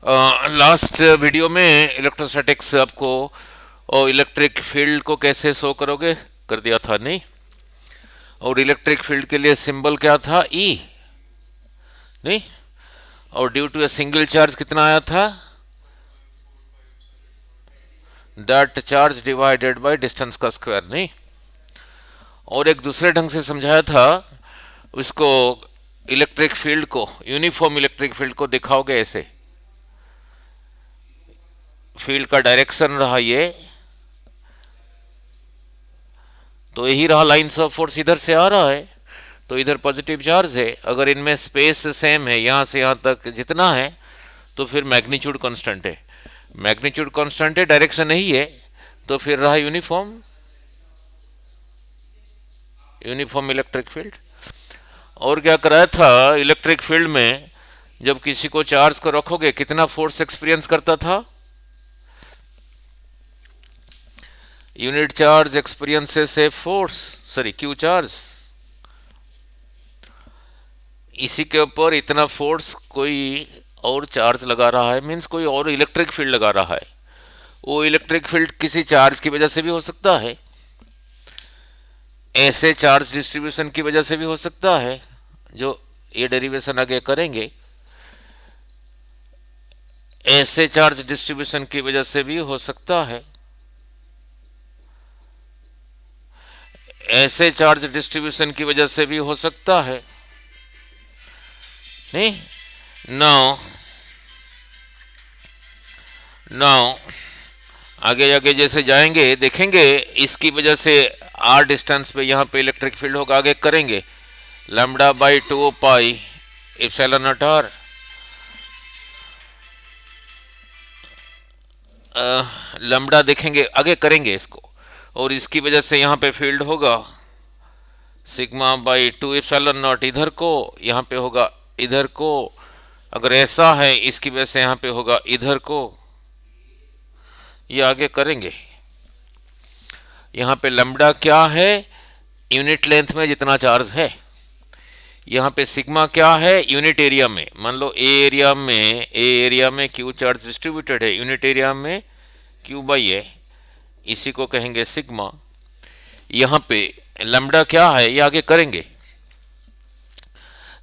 Last video में electrostatics आपको और इलेक्ट्रिक फील्ड को कैसे शो करोगे कर दिया था नहीं। और इलेक्ट्रिक फील्ड के लिए सिंबल क्या था, ई नहीं। और due to a single charge कितना आया था, that charge divided by distance का स्क्वायर नहीं। और एक दूसरे ढंग से समझाया था उसको, इलेक्ट्रिक फील्ड को, यूनिफॉर्म इलेक्ट्रिक फील्ड को दिखाओगे ऐसे, फील्ड का डायरेक्शन रहा ये, तो यही रहा लाइन्स ऑफ फोर्स इधर से आ रहा है, तो इधर पॉजिटिव चार्ज है। अगर इनमें स्पेस सेम है यहाँ से यहाँ तक जितना है, तो फिर मैग्नीट्यूड कांस्टेंट है। मैग्नीट्यूड कांस्टेंट है, डायरेक्शन नहीं है, तो फिर रहा यूनिफॉर्म, यूनिफॉर्म इलेक्ट्रिक फील्ड। और क्या कराया था इलेक्ट्रिक फील्ड में, जब किसी को चार्ज को रखोगे कितना फोर्स एक्सपीरियंस करता था, unit charge experiences a force, sorry Q charge. इसी के ऊपर इतना फोर्स कोई और चार्ज लगा रहा है, मीन्स कोई और इलेक्ट्रिक फील्ड लगा रहा है। वो इलेक्ट्रिक फील्ड किसी चार्ज की वजह से भी हो सकता है, ऐसे चार्ज डिस्ट्रीब्यूशन की वजह से भी हो सकता है, जो ये डेरिवेशन आगे करेंगे, ऐसे चार्ज डिस्ट्रीब्यूशन की वजह से भी हो सकता है, ऐसे चार्ज डिस्ट्रीब्यूशन की वजह से भी हो सकता है नहीं। नाउ नाउ आगे आगे जैसे जाएंगे देखेंगे, इसकी वजह से आर डिस्टेंस पे यहाँ पे इलेक्ट्रिक फील्ड होगा, आगे करेंगे lambda by 2 pi epsilon naught R. Lambda देखेंगे, आगे करेंगे इसको, और इसकी वजह से यहाँ पे फील्ड होगा सिग्मा बाई 2 एप्सिलॉन नॉट, इधर को यहाँ पे होगा इधर को, अगर ऐसा है इसकी वजह से यहाँ पे होगा इधर को, ये आगे करेंगे। यहाँ पे लैम्बडा क्या है, यूनिट लेंथ में जितना चार्ज है। यहाँ पे सिग्मा क्या है, यूनिट एरिया में, मान लो ए एरिया में क्यू चार्ज डिस्ट्रीब्यूटेड है, यूनिट एरिया में क्यू बाई है, इसी को कहेंगे सिग्मा। यहाँ पे लैम्बडा क्या है, ये आगे करेंगे।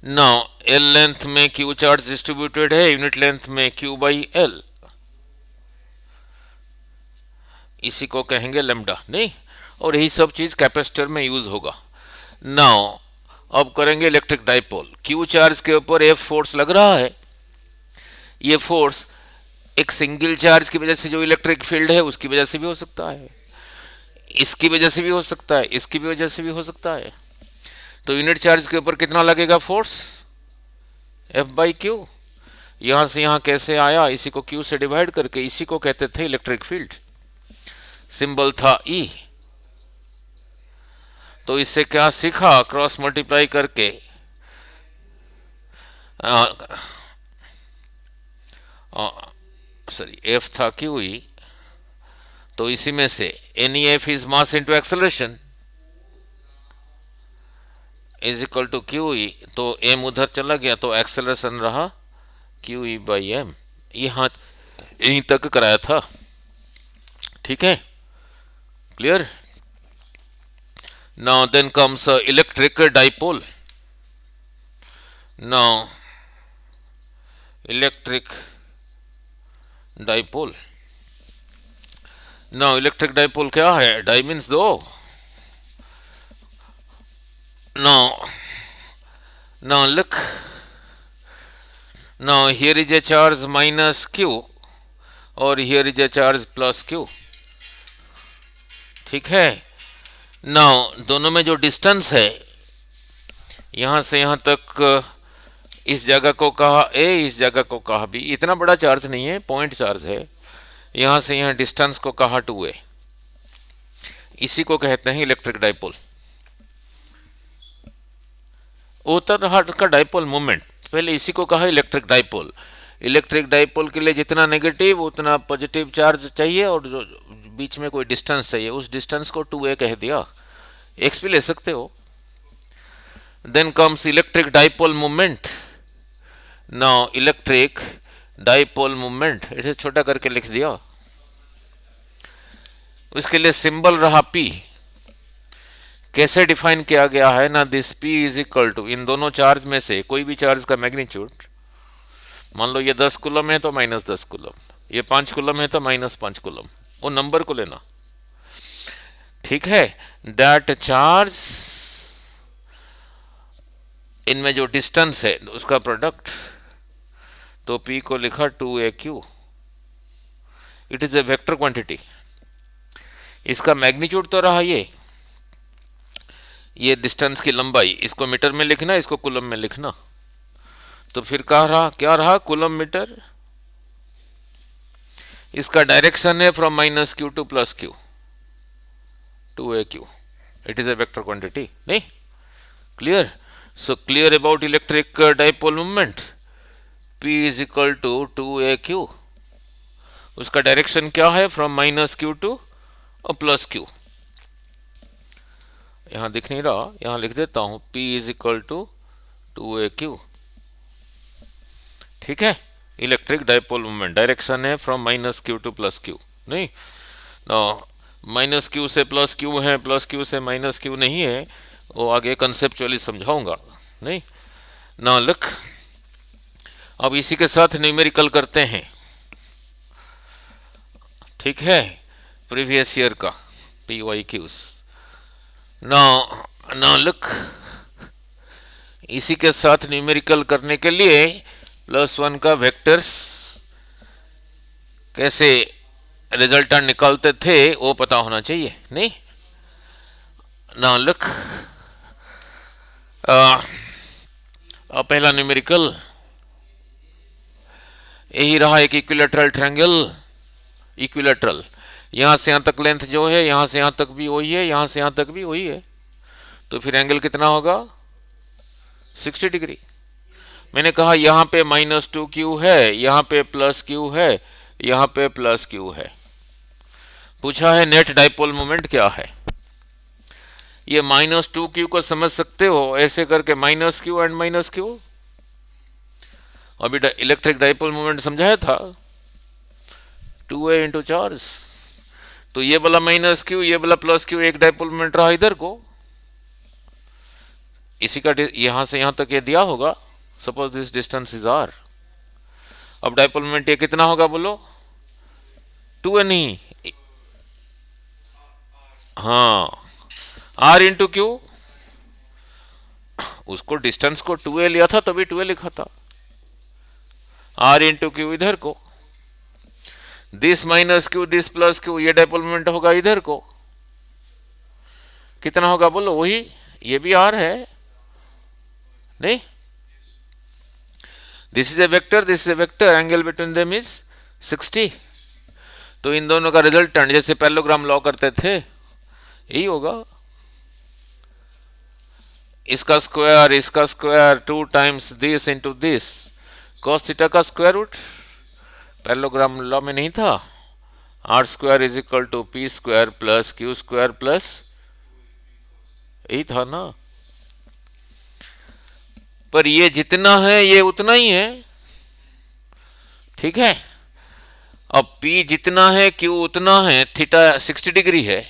नाउ एल लेंथ में क्यू चार्ज डिस्ट्रीब्यूटेड है, यूनिट लेंथ में क्यू बाई एल, इसी को कहेंगे लैम्बडा नहीं। और यही सब चीज कैपेसिटर में यूज होगा। नाउ अब करेंगे इलेक्ट्रिक डाइपोल। क्यू चार्ज के ऊपर एफ फोर्स लग रहा है, ये फोर्स एक सिंगल चार्ज की वजह से जो इलेक्ट्रिक फील्ड है उसकी वजह से भी हो सकता है, इसकी वजह से भी हो सकता है, इसकी भी वजह से भी हो सकता है। तो यूनिट चार्ज के ऊपर कितना लगेगा फोर्स, एफ बाई क्यू। यहां से यहां कैसे आया, इसी को क्यू से डिवाइड करके, इसी को कहते थे इलेक्ट्रिक फील्ड, सिंबल था ई। तो इससे क्या सीखा, क्रॉस मल्टीप्लाई करके सॉरी एफ था क्यू ई, तो इसी में से N E F is mass into acceleration is equal to Q E, तो एम उधर चला गया तो एक्सेलरेशन रहा क्यू ई बाई एम। यहाँ यहीं तक कराया था, ठीक है, clear. Now then comes electric dipole. Now electric dipole, now electric dipole क्या है, डाई मीन्स दो। Now now look, now here is a charge minus Q और here is a charge plus Q, ठीक है। नाउ दोनों में जो distance है, यहां से यहां तक, इस जगह को कहा ए, इस जगह को कहा बी, इतना बड़ा चार्ज नहीं है, पॉइंट चार्ज है। यहां से यहां डिस्टेंस को कहा 2a, इसी को कहते हैं इलेक्ट्रिक डाइपोल। उत्तर हार्ट का डाइपोल मोमेंट, पहले इसी को कहा इलेक्ट्रिक डाइपोल। इलेक्ट्रिक डाइपोल के लिए जितना नेगेटिव उतना पॉजिटिव चार्ज चाहिए, और जो बीच में कोई डिस्टेंस चाहिए, उस डिस्टेंस को 2a कह दिया, एक्स भी ले सकते हो। Then comes electric dipole moment. Now electric dipole movement, इसे छोटा करके लिख दिया। उसके लिए सिंबल रहा पी। कैसे डिफाइन किया गया है ना, this P is equal to, इन दोनों चार्ज में से कोई भी चार्ज का मैग्नीट्यूड, मान लो ये 10 कूलम है तो -10 कूलम, ये 5 कूलम है तो -5 कूलम, वो नंबर को लेना, ठीक है। दैट चार्ज, इनमें जो डिस्टेंस है उसका प्रोडक्ट, तो P को लिखा 2AQ। It is a vector quantity. इसका मैग्नीट्यूड तो रहा ये डिस्टेंस की लंबाई, इसको मीटर में लिखना, इसको कूलम में लिखना, तो फिर क्या रहा कूलम मीटर। इसका डायरेक्शन है from -Q to +Q, 2AQ। It is a vector quantity, नहीं? Clear? So clear about electric dipole movement. P is equal to 2AQ। उसका डायरेक्शन क्या है, फ्रॉम -Q टू +Q। यहां दिख नहीं रहा, यहां लिख देता हूं, P is equal to 2AQ, ठीक है। इलेक्ट्रिक डाइपोल मूवमेंट डायरेक्शन है फ्रॉम -Q टू +Q, नहीं? -Q से +Q है, +Q से -Q नहीं है, वो आगे कंसेप्चुअली समझाऊंगा, नहीं? ना लुक, अब इसी के साथ न्यूमेरिकल करते हैं, ठीक है, प्रीवियस ईयर का PYQs। ना लुक, इसी के साथ न्यूमेरिकल करने के लिए +1 का वेक्टर्स कैसे रिजल्टेंट निकालते थे वो पता होना चाहिए, नहीं? ना लुक, पहला न्यूमेरिकल यही रहा, एक इक्विलैटरल ट्रायंगल, इक्विलैटरल, यहां से यहां तक लेंथ जो है, यहां से यहां तक भी वही है, यहां से यहां तक भी वही है, तो फिर एंगल कितना होगा, 60 डिग्री। मैंने कहा यहां पे -2Q है, यहां पे +Q है, यहां पे +Q है। पूछा है नेट डाइपोल मोमेंट क्या है। ये -2Q को समझ सकते हो ऐसे करके, -Q एंड -Q। अभी इलेक्ट्रिक डाइपोल मोमेंट समझाया था, 2A इंटू चार्ज, तो ये वाला -Q, ये वाला +Q, एक डाइपोल मोमेंट रहा इधर को, इसी का यहां से यहां तक ये दिया होगा, suppose this distance is R। अब डाइपोल मोमेंट ये कितना होगा बोलो, 2A नहीं, हाँ, R इंटू Q, उसको डिस्टेंस को 2A लिया था तभी 2A लिखा था, R इंटू Q इधर को, दिस -Q, दिस +Q, ये डाइपोल मोमेंट होगा इधर को, कितना होगा बोलो, वही, ये भी R है, नहीं? This is a vector, this is a vector, angle between them is 60। तो इन दोनों का रिजल्टेंट जैसे पैरेललोग्राम लॉ करते थे यही होगा, इसका square 2 times this into this, cos theta का स्क्वायर रूट, पैरेललोग्राम लॉ में नहीं था, R² is equal to P² plus Q² plus, यही था ना। पर ये जितना है ये उतना ही है, ठीक है। अब P जितना है, Q उतना है, थीटा 60 डिग्री है,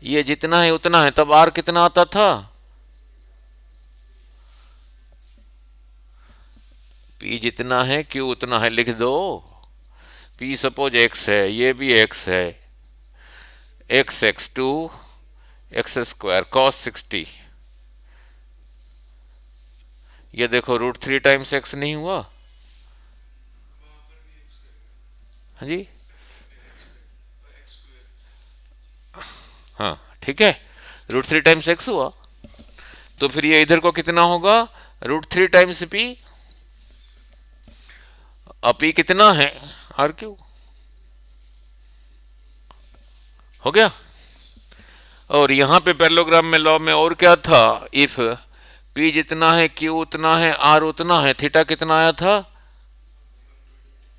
ये जितना है उतना है, तब R कितना आता था, P जितना है Q उतना है, लिख दो। P सपोज x है, ये भी x है, x2 x² cos 60, ये देखो √3 टाइम्स x नहीं हुआ, हाँ जी, हाँ ठीक है, √3 टाइम्स x हुआ, तो फिर ये इधर को कितना होगा, √3 टाइम्स P। अब P कितना है, R³ हो गया। और यहां पे पैरेललोग्राम में लॉ में और क्या था, इफ P जितना है, Q उतना है, R उतना है, थीटा कितना आया था,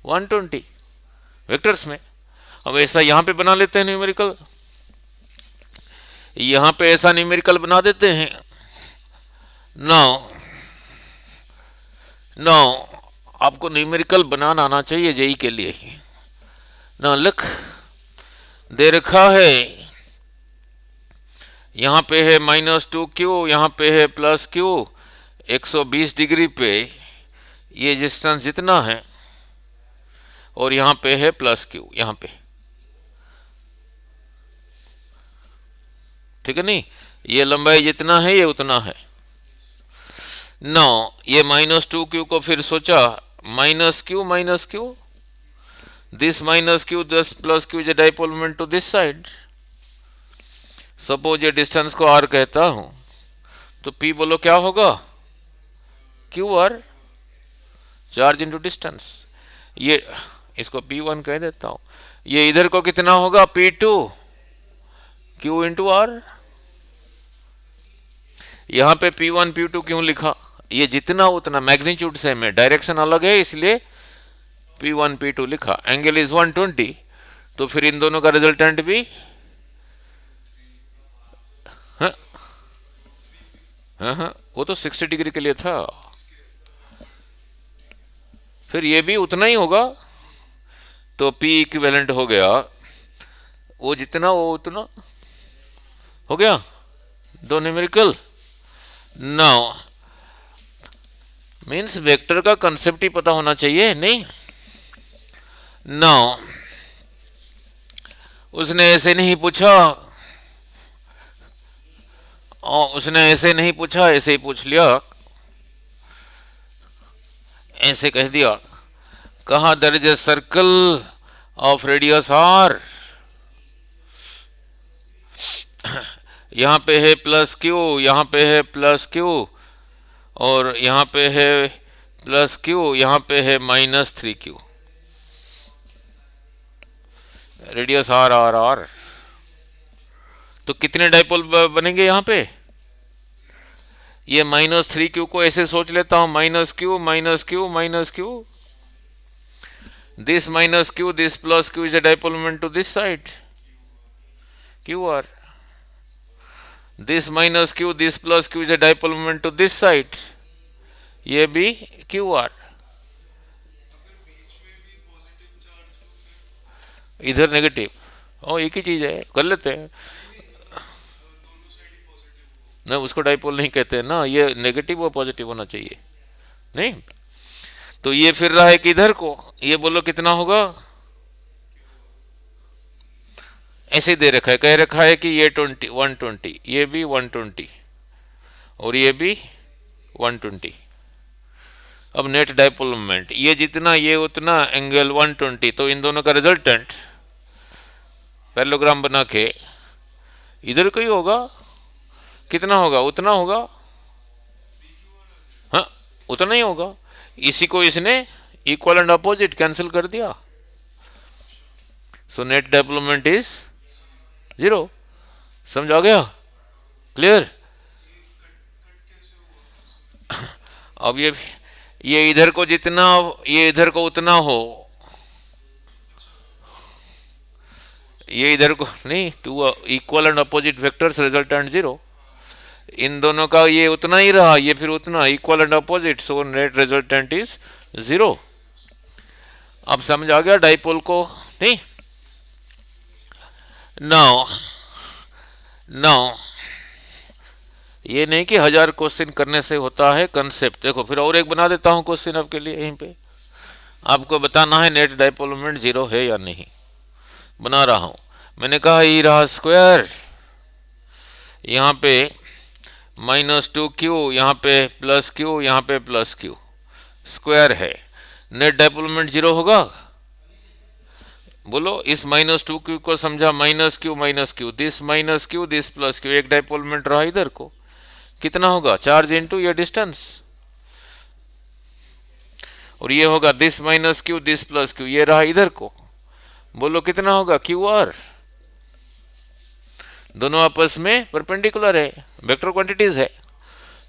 120 वेक्टर्स में। अब ऐसा यहां पे बना लेते हैं न्यूमेरिकल, यहां पे ऐसा न्यूमेरिकल बना देते हैं। नाउ आपको न्यूमेरिकल बनाना आना चाहिए जेई के लिए ही ना। लिख दे रखा है, यहाँ पे है -2q, यहाँ पे है +q, 120 डिग्री पे ये डिस्टेंस जितना है, और यहाँ पे है +q यहाँ पे, ठीक है नहीं, ये लंबाई जितना है ये उतना है। नो ये -2q को फिर सोचा -q, this -q, this +q is a dipole moment to this side. Suppose ये डिस्टेंस को r कहता हूं, तो p बोलो क्या होगा, qr, चार्ज इनटू डिस्टेंस। ये इसको p1 कह देता हूं। ये इधर को कितना होगा, p2, q इंटू r। यहां पे p1 p2 क्यों लिखा, ये जितना उतना मैग्नीट्यूड सेम है, डायरेक्शन अलग है, इसलिए p1 p2 लिखा। एंगल इज 120, तो फिर इन दोनों का रिजल्टेंट भी हाँ, वो तो 60 डिग्री के लिए था, फिर ये भी उतना ही होगा। तो P इक्विवेलेंट हो गया, वो जितना वो उतना हो गया, दो न्यूमेरिकल। नाउ मीन्स वेक्टर का कंसेप्ट ही पता होना चाहिए नहीं। नाउ उसने ऐसे नहीं पूछा, ऐसे ही पूछ लिया, ऐसे कह दिया, कहा there is a circle of radius r, यहाँ पे है +q, यहाँ पे है +q, और यहाँ पे है +q, यहाँ पे है -3q, radius r r r। तो कितने डाइपोल बनेंगे यहाँ पे, ये -3q को ऐसे सोच लेता हूं, -q, this -q, this +q is a dipole moment to this side, qr, this -q, this +q is a dipole moment to this side, ये भी qr। इधर नेगेटिव, एक ही चीज है, कर लेते हैं ना, उसको डाइपोल नहीं कहते हैं ना, ये नेगेटिव और पॉजिटिव होना चाहिए नहीं। तो ये फिर रहा है कि इधर को, ये बोलो कितना होगा, ऐसे दे रखा है, कह रखा है कि ये 120, ये भी 120, और ये भी 120। अब नेट डाइपोल मोमेंट ये जितना ये उतना, एंगल 120, तो इन दोनों का रिजल्टेंट पैरेललोग्राम बना के इधर को ही होगा, कितना होगा, उतना होगा, हाँ उतना ही होगा। इसी को इसने इक्वल एंड अपोजिट कैंसिल कर दिया, so net dipole moment is 0। समझ आ गया, क्लियर। अब ये इधर को जितना, ये इधर को उतना हो, ये इधर को नहीं, two equal and opposite vectors resultant 0, इन दोनों का ये उतना ही रहा, ये फिर उतना, equal and opposite, so net resultant is 0। अब समझ आ गया डाइपोल को नहीं। नाउ ये नहीं कि 1000 क्वेश्चन करने से होता है कंसेप्ट। देखो फिर और एक बना देता हूं क्वेश्चन आपके लिए, यहीं पे आपको बताना है नेट डाइपोल मोमेंट 0 है या नहीं। बना रहा हूं, मैंने कहा ये रहा स्क्वायर, यहाँ पे -2q, यहाँ पे +q, यहाँ पे +q, स्क्वायर है, नेट डाइपोल मोमेंट 0 होगा। बोलो इस -2q को समझा, -q, this -q, this +q, एक डाइपोल मोमेंट रहा इधर को, कितना होगा, चार्ज इनटू ये डिस्टेंस, और ये होगा दिस -q, दिस +q, ये रहा इधर को, बोलो कितना होगा, qr। दोनों आपस में परपेंडिकुलर है, वेक्टर क्वांटिटीज है,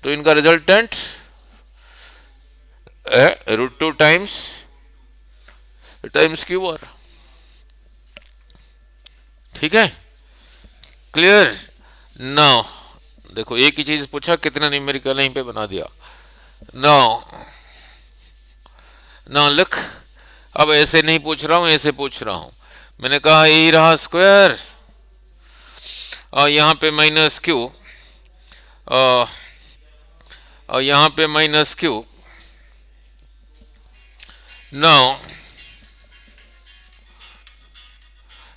तो इनका रिजल्टेंट √2 टाइम्स qr। ठीक है, क्लियर। नाउ देखो एक ही चीज पूछा, कितना न्यूमेरिकल यहीं पे बना दिया। ना लिख, अब ऐसे नहीं पूछ रहा हूं, ऐसे पूछ रहा हूं। मैंने कहा यही रहा स्क्वायर, और यहां पे माइनस क्यू, और यहां पे माइनस क्यू। नाउ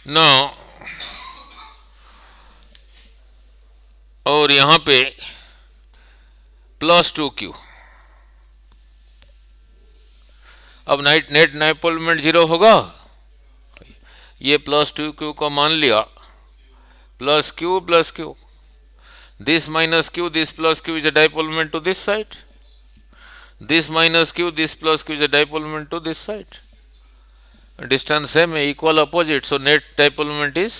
नाउ और यहां पे प्लस 2q। अब नेट नेट डायपोलमेंट 0 होगा। ये प्लस 2q को मान लिया, plus Q, this minus q, this plus q is a dipole moment to this side, this minus q, this plus q is a dipole moment to this side, distance है में equal opposite, so net dipole moment is,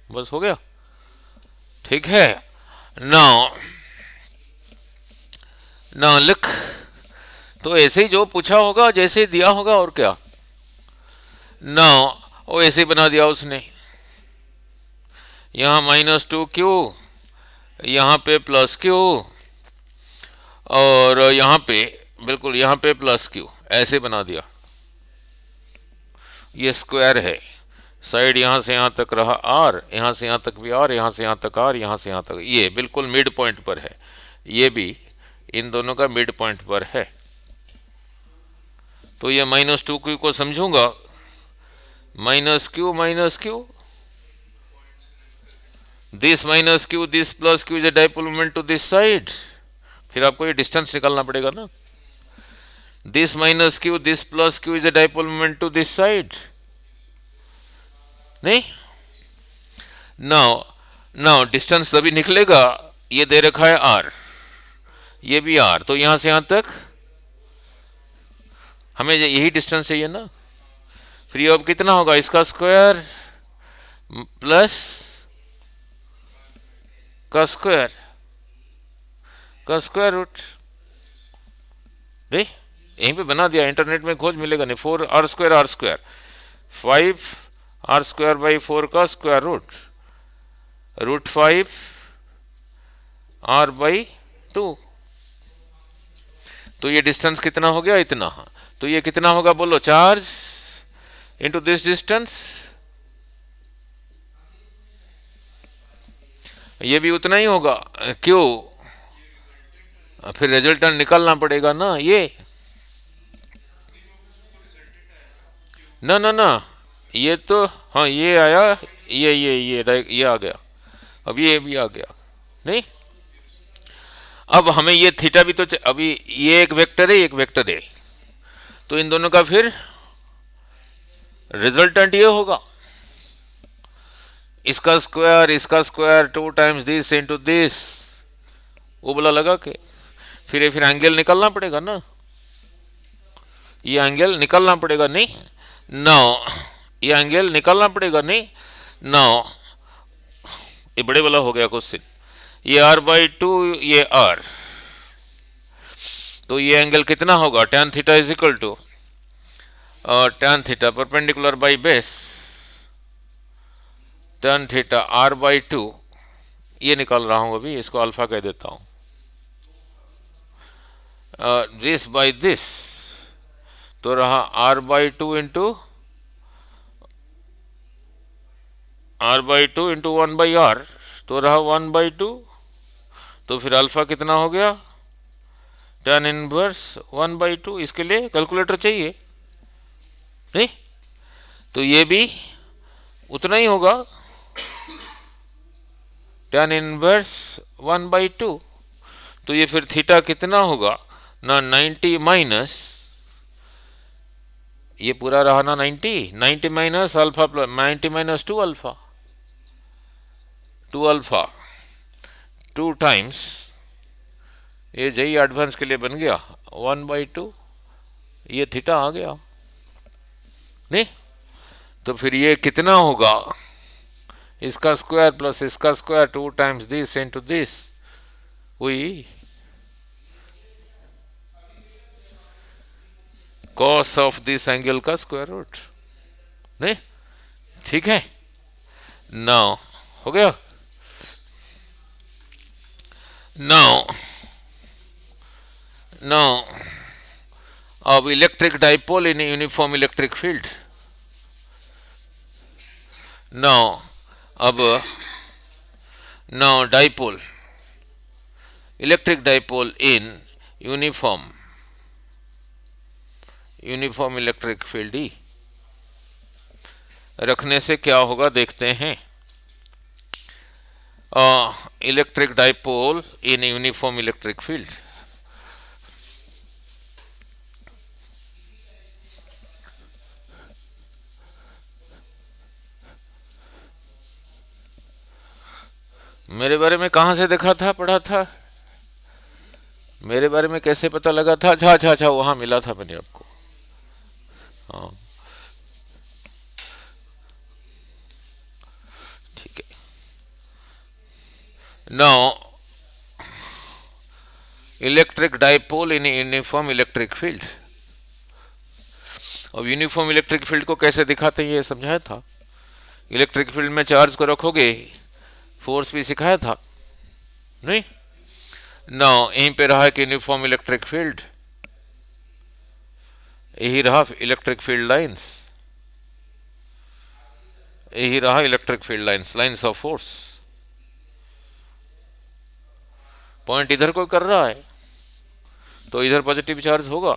बस हो गया। ठीक है, now now लिख, तो ऐसे ही जो पूछा होगा जैसे ही दिया होगा, और क्या। नाउ वो ऐसे ही बना दिया उसने, यहां -2q, यहां पे प्लस क्यू, और यहां पे बिल्कुल यहां पे प्लस क्यू, ऐसे बना दिया। ये स्क्वायर है, साइड यहां से यहां तक रहा आर, यहां से यहां तक भी आर, यहां से यहां तक आर, यहां से यहां तक, ये बिल्कुल मिड पॉइंट पर है। ये भी इन दोनों का मिड पॉइंट पर है। तो ये -2q को समझूंगा, minus Q, this minus Q, this plus Q is a dipole moment to this side. फिर आपको ये डिस्टेंस निकालना पड़ेगा ना, this minus Q, this plus Q is a dipole moment to this side, नहीं। नाउ नाउ डिस्टेंस तभी निकलेगा, ये दे रखा है आर, ये भी आर, तो यहां से यहां तक हमें यही डिस्टेंस चाहिए ना। फिर ये अब कितना होगा, इसका स्क्वायर प्लस का स्क्वायर रूट, नहीं यहीं पे बना दिया, इंटरनेट में खोज मिलेगा नहीं। 4r² 5r² / 4 का स्क्वायर रूट, √5 r/2। तो ये डिस्टेंस कितना हो गया, इतना। तो ये कितना होगा बोलो, चार्ज इंटू दिस डिस्टेंस, ये भी उतना ही होगा। क्यों, फिर रिजल्टेंट निकालना पड़ेगा ना। ये ना ना ना, ये तो हाँ ये आया, ये आ गया, अब ये भी आ गया, नहीं। अब हमें ये थीटा भी तो अभी ये एक वेक्टर है, एक वेक्टर है, तो इन दोनों का फिर रिजल्टेंट ये होगा, इसका square 2 times this into this, वो बोला लगा के फिर एंगल निकालना पड़ेगा ना, ये एंगल निकालना पड़ेगा, नहीं। नाउ ये एंगल निकालना पड़ेगा, नहीं। नाउ ये बड़े वाला हो गया क्वेश्चन, ये r/2, ये r, तो ये एंगल कितना होगा, tan theta is equal to tan theta perpendicular by base, tan theta r/2, ये निकाल रहा हूं अभी, इसको अल्फा कह देता हूं, दिस बाई दिस, तो रहा r/2 into r/2 into 1/r, तो रहा 1/2, तो फिर अल्फा कितना हो गया, tan इनवर्स 1/2। इसके लिए कैलकुलेटर चाहिए, नहीं, तो ये भी उतना ही होगा, tan इनवर्स 1/2। तो ये फिर थीटा कितना होगा ना, 90 माइनस, ये पूरा रहा ना 90 minus alpha plus 90 minus 2 alpha, 2 times, ये जी एडवांस के लिए बन गया 1/2, ये थीटा आ गया, नहीं। तो फिर ये कितना होगा, इसका स्क्वायर प्लस इसका square 2 times this into this, वही कॉस ऑफ दिस एंगल का स्क्वायर रूट, नहीं। ठीक है, नाउ हो गया। नाउ नाउ अब electric dipole in uniform electric field. Now अब now dipole, electric dipole in uniform uniform electric field E रखने से क्या होगा देखते हैं। Electric dipole in uniform electric field, मेरे बारे में कहाँ से देखा था, पढ़ा था, मेरे बारे में कैसे पता लगा था? अच्छा अच्छा अच्छा, वहां मिला था मैंने आपको। हाँ ठीक है। Now electric dipole in uniform electric field. अब यूनिफॉर्म इलेक्ट्रिक फील्ड को कैसे दिखाते हैं ये समझाया था। इलेक्ट्रिक फील्ड में चार्ज को रखोगे, फोर्स भी सिखाया था नहीं। नाउ यहीं पे रहा कि यूनिफॉर्म इलेक्ट्रिक फील्ड, यही रहा इलेक्ट्रिक फील्ड लाइंस, यही रहा electric field lines, lines of force. Point इधर को कर रहा है तो इधर पॉजिटिव चार्ज होगा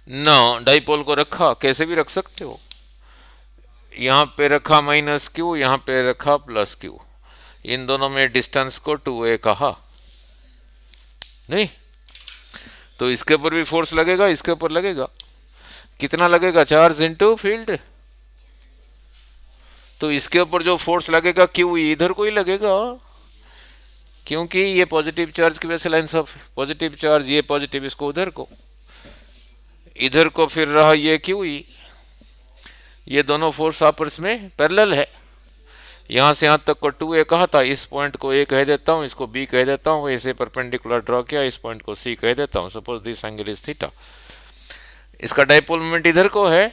ना। डाइपोल को रखा, कैसे भी रख सकते हो, यहां पे रखा माइनस क्यू, यहां पे रखा प्लस क्यू, इन दोनों में डिस्टेंस को 2a कहा नहीं। तो इसके ऊपर भी फोर्स लगेगा, इसके ऊपर लगेगा, कितना लगेगा? Charge into field. तो इसके ऊपर जो फोर्स लगेगा क्यू इधर को ही लगेगा, क्योंकि ये पॉजिटिव चार्ज की वजह से लाइंस ऑफ पॉजिटिव चार्ज, ये पॉजिटिव इसको उधर को, इधर को फिर रहा ये क्यू ई, ये दोनों फोर्स आपस में पैरेलल है। यहां से यहां तक को 2a कहा था, इस पॉइंट को a कह देता हूं, इसको b कह देता हूं, ऐसे परपेंडिकुलर ड्रॉ किया, इस पॉइंट को c कह देता हूं। Suppose this angle is theta, इसका डाइपोल मोमेंट इधर को है,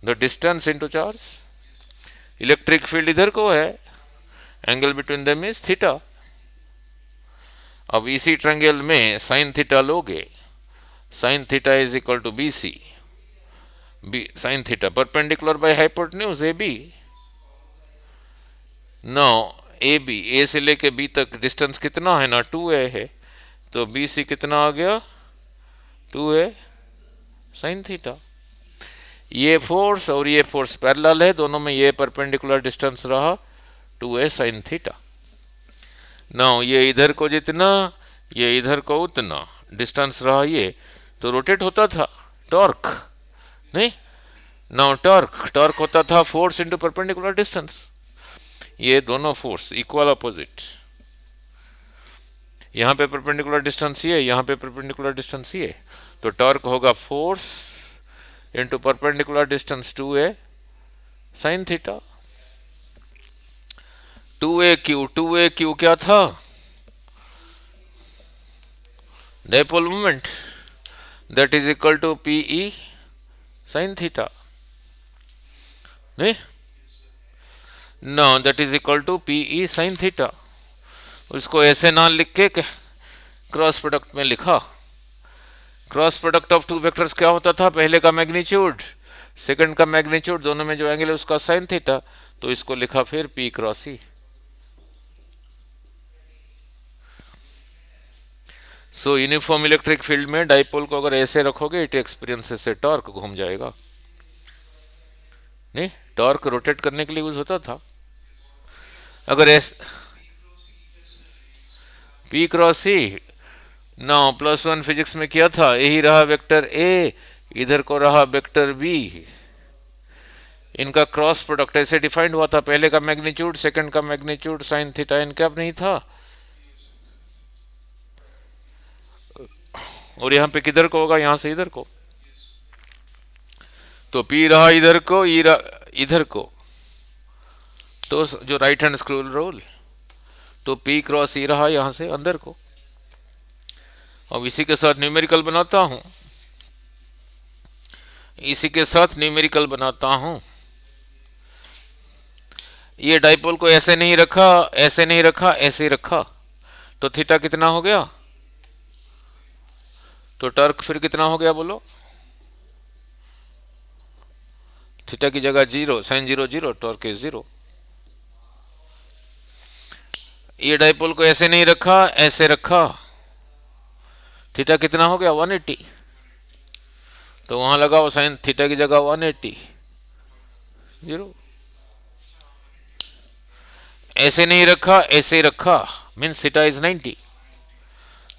the distance into charge, electric field इधर को है, angle between them is theta. अब इसी ट्रायंगल में साइन थीटा लोगे, sine theta is equal to B C, B sine theta perpendicular by hypotenuse A B. No A B, A से लेके B तक डिस्टेंस कितना है ना, 2a है, तो बी सी कितना आ गया, 2a साइन थीटा। ये फोर्स और ये फोर्स पैरेलल है, दोनों में ये परपेंडिकुलर डिस्टेंस रहा 2a साइन थीटा। नाउ ये इधर को जितना, ये इधर को उतना डिस्टेंस रहा, ये तो रोटेट होता था, टॉर्क नहीं। नाउ टॉर्क होता था फोर्स इनटू परपेंडिकुलर डिस्टेंस, ये दोनों फोर्स इक्वल अपोजिट, यहां पे परपेंडिकुलर डिस्टेंस ये, यहां पे परपेंडिकुलर डिस्टेंस ये, तो टॉर्क होगा force into perpendicular distance 2a sine theta. 2a Q क्या था, dipole moment, that is equal to PE sine theta नहीं। No that is equal to PE sine theta. उसको ऐसे ना लिख के क्रॉस प्रोडक्ट में लिखा। Cross product of two vectors क्या होता था, पहले का मैग्नीट्यूड, सेकंड का मैग्नीट्यूड, दोनों में जो एंगल है उसका साइन थीटा, तो इसको लिखा फिर पी क्रॉस ई। सो यूनिफॉर्म इलेक्ट्रिक फील्ड में डाइपोल को अगर ऐसे रखोगे, इट एक्सपीरियंसेस से टॉर्क घूम जाएगा नहीं। टॉर्क रोटेट करने के लिए यूज होता था। अगर ऐसे पी क्रॉस सी, ना +1 फिजिक्स में किया था, यही रहा वेक्टर ए, इधर को रहा वेक्टर बी, इनका क्रॉस प्रोडक्ट ऐसे डिफाइंड हुआ था, पहले का मैग्नीट्यूड, सेकंड का magnitude sine theta N cap नहीं था। और यहां पे किधर को होगा, यहां से इधर को, तो पी रहा इधर को, ई इधर को, तो जो राइट हैंड स्क्रोल रोल, तो पी क्रॉस ई रहा यहां से अंदर को। अब इसी के साथ न्यूमेरिकल बनाता हूं, इसी के साथ न्यूमेरिकल बनाता हूं। ये डाइपोल को ऐसे नहीं रखा, ऐसे नहीं रखा, ऐसे रखा, तो थीटा कितना हो गया, तो टॉर्क फिर कितना हो गया बोलो? थीटा की जगह zero, sine zero zero, torque is zero. ये डाइपोल को ऐसे नहीं रखा, ऐसे रखा, थीटा कितना हो गया? 180। तो वहां लगाओ साइन थीटा की जगह 180, जीरो। ऐसे नहीं रखा, ऐसे रखा, मीन्स थीटा इज 90,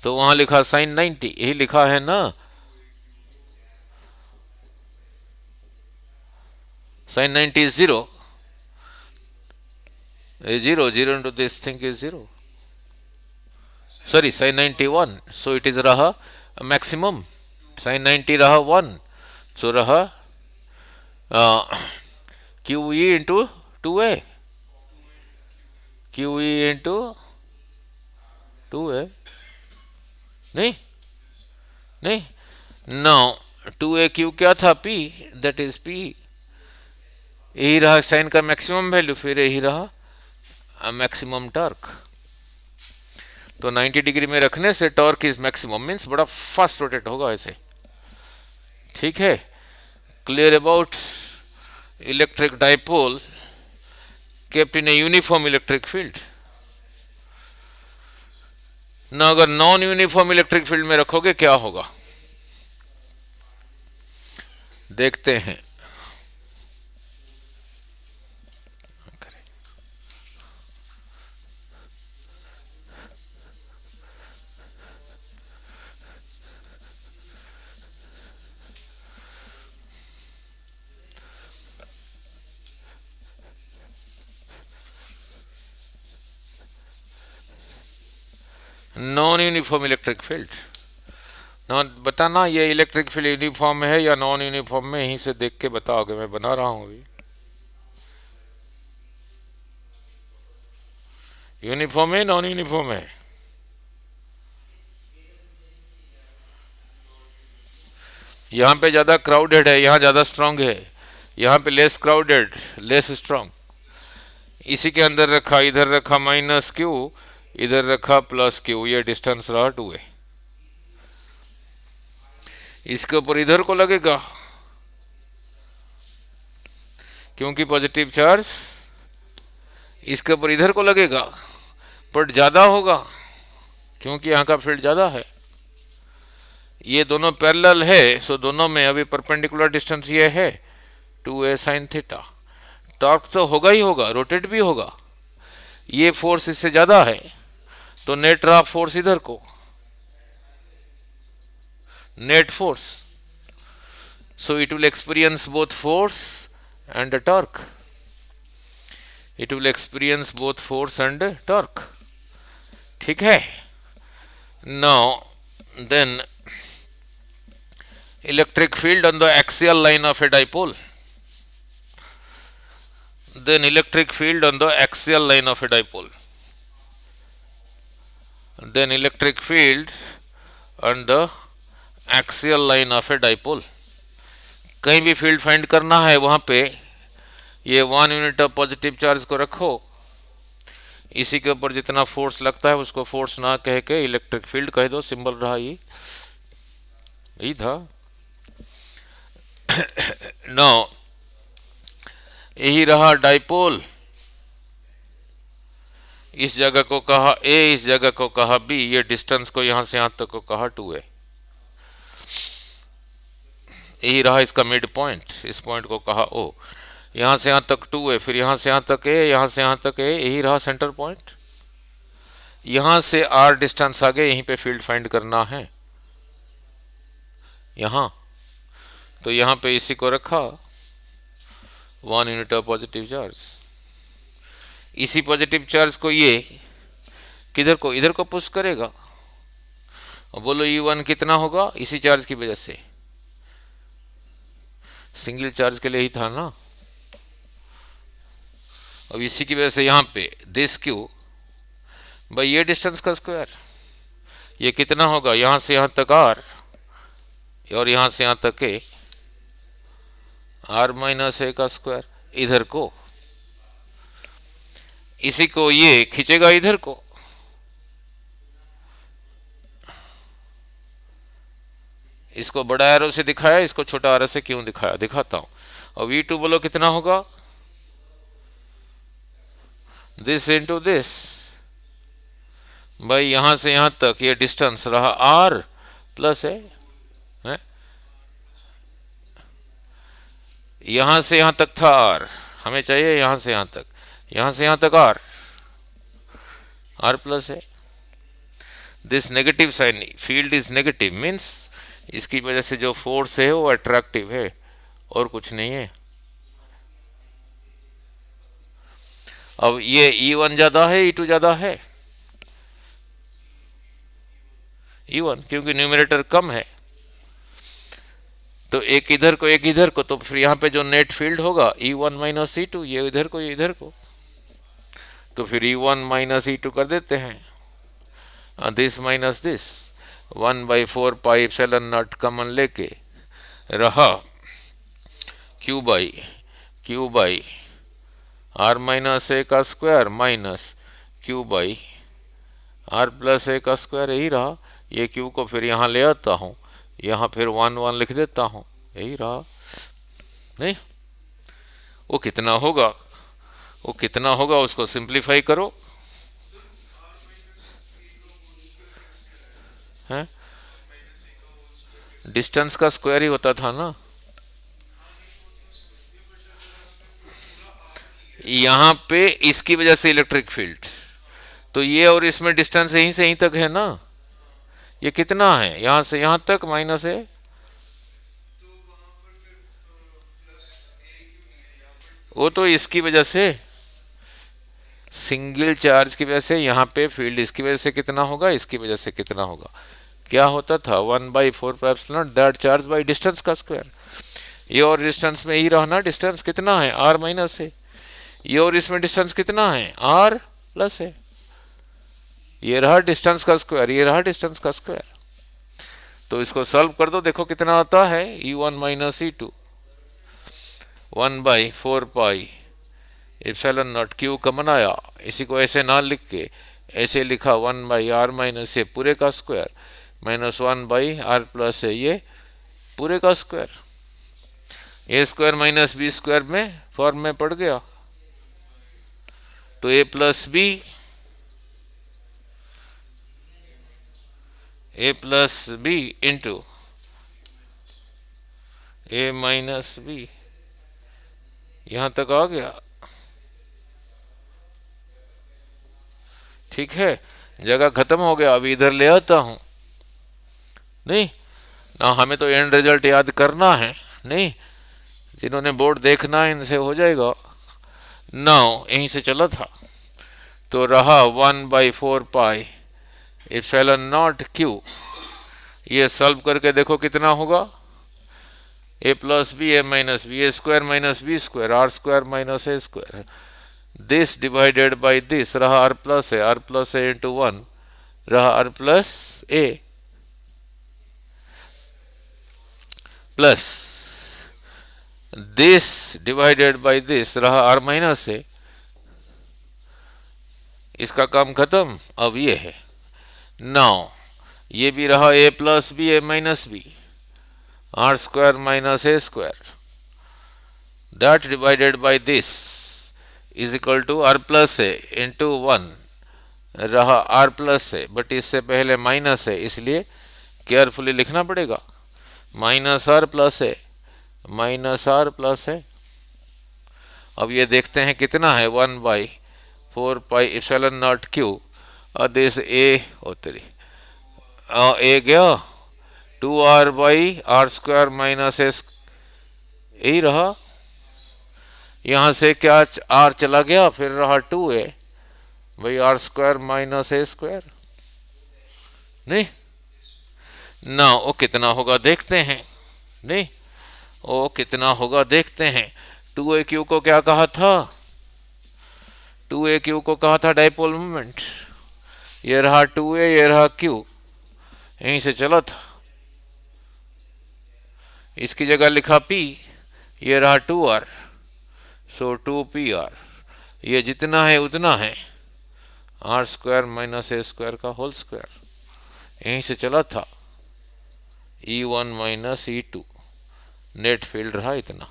तो वहां लिखा साइन 90, यही लिखा है ना, sine 90 is zero, zero zero into this thing is zero, sorry sine 91, so it is रहा मैक्सिमम, साइन 90 रहा 1, सो रहा Q E into 2a, Q E into 2a, नहीं नहीं, नो 2a क्यू क्या था? p, दैट इज p, यही रहा sign का मैक्सिमम वैल्यू, फिर यही रहा मैक्सिमम टॉर्क। तो 90 डिग्री में रखने से टॉर्क इज मैक्सिमम, मीन्स बड़ा फास्ट रोटेट होगा ऐसे, ठीक है। Clear about electric dipole kept in a uniform electric field. ना अगर नॉन यूनिफॉर्म इलेक्ट्रिक फील्ड में रखोगे क्या होगा, देखते हैं। नॉन यूनिफॉर्म इलेक्ट्रिक फील्ड, बताना ये इलेक्ट्रिक फील्ड यूनिफॉर्म है या नॉन यूनिफॉर्म में, यहीं से देख के बताओगे, मैं बना रहा हूं अभी। यूनिफॉर्म है नॉन यूनिफॉर्म है? यहां पे ज्यादा क्राउडेड है, यहां ज्यादा स्ट्रांग है, यहां पे लेस क्राउडेड लेस स्ट्रांग। इसी के अंदर रखा, इधर रखा माइनस क्यू, इधर रखा प्लस क्यू, ये डिस्टेंस रहा 2a। इसके ऊपर इधर को लगेगा क्योंकि पॉजिटिव चार्ज, इसके ऊपर इधर को लगेगा बट ज्यादा होगा क्योंकि यहां का फील्ड ज्यादा है। ये दोनों पैरेलल है, सो दोनों में अभी परपेंडिकुलर डिस्टेंस ये है 2a साइन थीटा। टॉर्क तो होगा ही होगा, रोटेट भी होगा, ये फोर्स इससे ज्यादा है, तो नेट रहा फोर्स इधर को, net force, so it will experience both force and torque, it will experience both force and torque, ठीक है। Now then electric field on the axial line of a dipole, then electric field on the axial line of a dipole, then electric field on the axial line of a dipole। कहीं भी field find करना है वहां पे ये 1 unit of positive charge को रखो, इसी के ऊपर जितना फोर्स लगता है उसको फोर्स ना कह के इलेक्ट्रिक फील्ड कह दो, सिंबल रहा ये, यही था। नो यही रहा डाइपोल, इस जगह को कहा A, इस जगह को कहा B, ये डिस्टेंस को यहां से यहां तक को कहा 2a, यही रहा इसका मिड पॉइंट, इस पॉइंट को कहा O, यहां से यहां तक 2a, फिर यहां से यहां तक A, यहां से यहां तक A, यही रहा सेंटर पॉइंट। यहां से R डिस्टेंस आगे, यहीं पे फील्ड फाइंड करना है यहां, तो यहां पे इसी को रखा 1 यूनिट ऑफ पॉजिटिव चार्ज, इसी पॉजिटिव चार्ज को ये किधर को, इधर को पुश करेगा, और बोलो E1 कितना होगा, इसी चार्ज की वजह से, सिंगल चार्ज के लिए ही था ना, अब इसी की वजह से यहां पे दिस क्यू भाई ये डिस्टेंस का स्क्वायर, ये कितना होगा, यहां से यहां तक R और यहां से यहां तक A, R माइनस A का स्क्वायर, इधर को, इसी को ये खींचेगा इधर को, इसको बड़ा एरो से दिखाया, इसको छोटा एरो से क्यों दिखाया, दिखाता हूं। और V2 बोलो कितना होगा, दिस इंटू दिस, भाई यहां से यहां तक ये डिस्टेंस रहा R प्लस है? यहां से यहां तक था R, हमें चाहिए यहां से यहां तक, यहां से यहां तक R प्लस है। This negative sign, field is negative means इसकी वजह से जो फोर्स है वो अट्रैक्टिव है और कुछ नहीं है। अब ये E1 ज्यादा है E2 ज्यादा है, E1 क्योंकि न्यूमरेटर कम है, तो एक इधर को एक इधर को, तो फिर यहाँ पे जो नेट फील्ड होगा E1 माइनस E2, ये इधर को ये इधर को, तो फिर E1 माइनस E2 कर देते हैं, this minus this, 1/4 pi epsilon not common लेके रहा Q by R minus A का square minus Q by R plus A का स्क्वायर, यही रहा। ये Q को फिर यहाँ ले आता हूँ, यहाँ फिर 1 लिख देता हूँ, यही रहा। नहीं, वो कितना होगा, वो कितना होगा उसको सिंप्लीफाई करो, है डिस्टेंस का स्क्वायर ही होता था ना। यहाँ पे इसकी वजह से इलेक्ट्रिक फील्ड, तो ये और इसमें डिस्टेंस यहीं से यहीं तक है ना, ये कितना है यहां से यहां तक माइनस है, वो तो इसकी वजह से सिंगल चार्ज की वजह से यहाँ पे फील्ड इसकी वजह से कितना होगा, इसकी वजह से कितना होगा, क्या होता था 1/4 epsilon that charge by distance का स्क्वायर। ये और डिस्टेंस में ही रहा ना, डिस्टेंस कितना है R माइनस है, ये और इसमें डिस्टेंस कितना है R प्लस है, ये रहा डिस्टेंस का स्क्वायर, ये रहा डिस्टेंस का स्क्वायर। तो इसको सॉल्व कर दो, देखो कितना आता है E1 minus E2, 1/4 pi epsilon naught, Q common आया, इसी को ऐसे ना लिख के ऐसे लिखा 1/R माइनस ए पूरे का स्क्वायर माइनस 1/R प्लस है ये पूरे का square, A square minus B square में फॉर्म में पड़ गया, तो A plus B into A minus B, यहां तक आ गया। ठीक है, जगह खत्म हो गया, अभी इधर ले आता हूं। नहीं ना, हमें तो एंड रिजल्ट याद करना है, नहीं जिन्होंने बोर्ड देखना है इनसे हो जाएगा। नाउ यहीं से चला था, तो रहा 1/4 पाई एप्सिलॉन नॉट Q, ये सॉल्व करके देखो कितना होगा, A plus B A minus B, A square minus B square, R square minus A square, this divided by this रहा R प्लस A इंटू 1 रहा R plus A plus this divided by this रहा R minus A, इसका काम खत्म। अब ये है, now ये भी रहा A plus B A minus B, R square minus A square that divided by this is equal to R plus A into 1 रहा R प्लस A, बट इससे पहले माइनस है इसलिए केयरफुली लिखना पड़ेगा, minus R plus A minus R plus है। अब ये देखते हैं कितना है 1/4 पाई एप्सिलॉन नॉट Q, और दिस A होती A गया 2R by R square minus A, यही रहा। यहां से क्या R चला गया, फिर रहा 2A भाई R square minus A square. नहीं ना, वो कितना होगा देखते हैं, नहीं वो कितना होगा देखते हैं। 2AQ को क्या कहा था, 2AQ को कहा था डाइपोल मोमेंट, ये रहा 2A ये रहा Q, यहीं से चला था, इसकी जगह लिखा P, ये रहा 2R, सो 2PR, ये जितना है उतना है R square minus A square का होल स्क्वायर, यहीं से चला था, E1 minus E2, net field रहा इतना।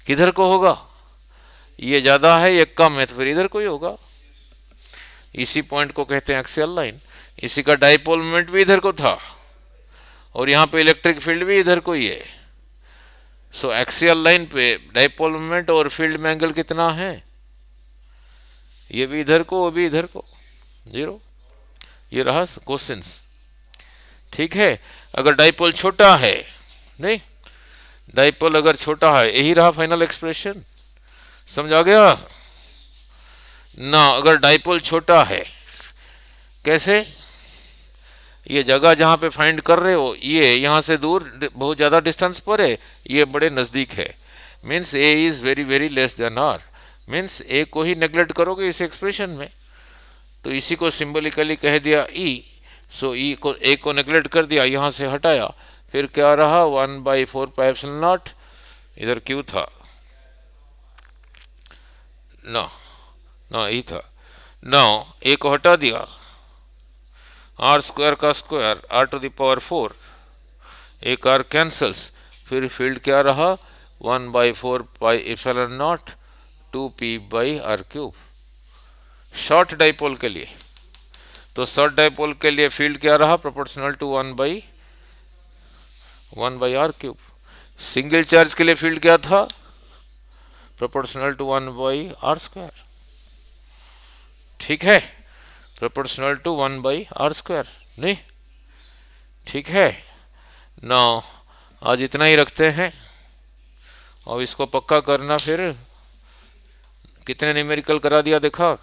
किधर को होगा? ये ज़्यादा है, ये कम है, तो फिर इधर को ही होगा। इसी पॉइंट को कहते हैं एक्सियल लाइन। इसी का डाइपोल मोमेंट भी इधर को था और यहाँ पे इलेक्ट्रिक फील्ड भी इधर को ही है। सो एक्सियल लाइन पे डाइपोल मोमेंट और फील्ड में एंगल कितना है? ये भी इधर को, वो भी इधर को, 0। ये रहा क्वेश्चंस। ठीक है। अगर डाइपोल छोटा है, नहीं, डाइपोल अगर छोटा है, यही रहा फाइनल एक्सप्रेशन। समझ आ गया ना? अगर डाइपोल छोटा है, कैसे? ये जगह जहां पे फाइंड कर रहे हो, ये यहां से दूर बहुत ज़्यादा डिस्टेंस पर है, ये बड़े नज़दीक है। Means A is very very less than R. Means A को ही नेग्लेक्ट करोगे इस एक्सप्रेशन में, तो इसी को सिंबलिकली कह दिया ई। सो ई को, ए को नेग्लेक्ट कर दिया, यहाँ से हटाया, फिर क्या रहा? 1/4πε0। इधर क्यू था ना? ना ई था। ना ए को हटा दिया, आर स्क्वायर का स्क्वायर r⁴, एक आर कैंसल्स, फिर फील्ड क्या रहा? 1/4πε0 2p/r³। शॉर्ट डाइपोल के लिए, तो शॉर्ट डाइपोल के लिए फील्ड क्या रहा? Proportional to 1/r³। Single charge के लिए फील्ड क्या था? Proportional to 1/r²। ठीक है, प्रोपोर्शनल टू 1/r², नहीं? ठीक है ना? आज इतना ही रखते हैं और इसको पक्का करना। फिर कितने न्यूमेरिकल करा दिया देखा?